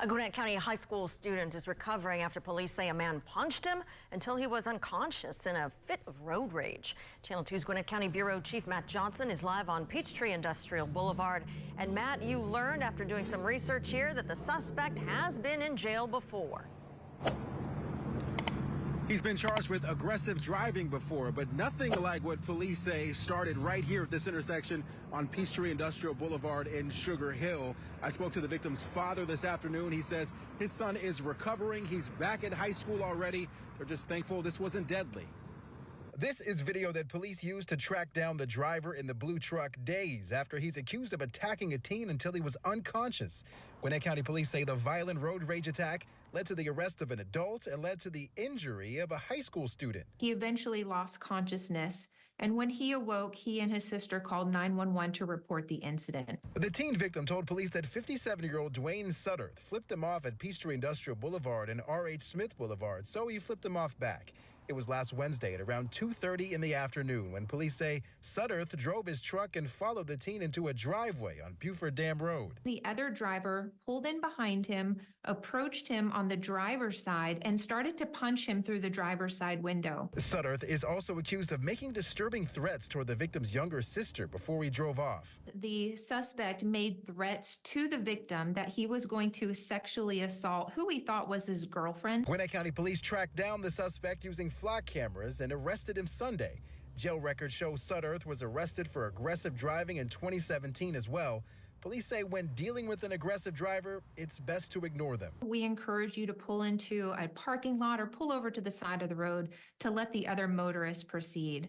A Gwinnett County high school student is recovering after police say a man punched him until he was unconscious in a fit of road rage. Channel 2's Gwinnett County Bureau Chief Matt Johnson is live on Peachtree Industrial Boulevard. And Matt, you learned after doing some research here that the suspect has been in jail before. He's been charged with aggressive driving before, but nothing like what police say started right here at this intersection on Peachtree Industrial Boulevard in Sugar Hill. I spoke to the victim's father this afternoon. He says his son is recovering. He's back at high school already. They're just thankful this wasn't deadly. This is video that police used to track down the driver in the blue truck days after he's accused of attacking a teen until he was unconscious. Gwinnett County police say the violent road rage attack led to the arrest of an adult and led to the injury of a high school student. He eventually lost consciousness, and when he awoke, he and his sister called 911 to report the incident. The teen victim told police that 57-year-old Dwayne Sutterth flipped him off at Peachtree Industrial Boulevard and R.H. Smith Boulevard, so he flipped him off back. It was last Wednesday at around 2:30 in the afternoon when police say Sutterth drove his truck and followed the teen into a driveway on Buford Dam Road. The other driver pulled in behind him, approached him on the driver's side, and started to punch him through the driver's side window. Sutterth is also accused of making disturbing threats toward the victim's younger sister before he drove off. The suspect made threats to the victim that he was going to sexually assault who he thought was his girlfriend. Gwinnett County police tracked down the suspect using flock cameras and arrested him Sunday. Jail records show Sutterth was arrested for aggressive driving in 2017 as well. Police say when dealing with an aggressive driver, it's best to ignore them. We encourage you to pull into a parking lot or pull over to the side of the road to let the other motorists proceed.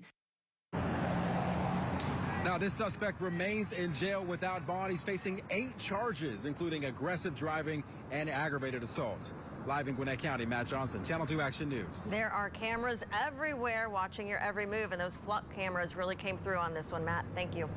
Now, this suspect remains in jail without bond. He's facing 8 charges, including aggressive driving and aggravated assault. Live in Gwinnett County, Matt Johnson, Channel 2 Action News. There are cameras everywhere watching your every move, and those flock cameras really came through on this one, Matt. Thank you.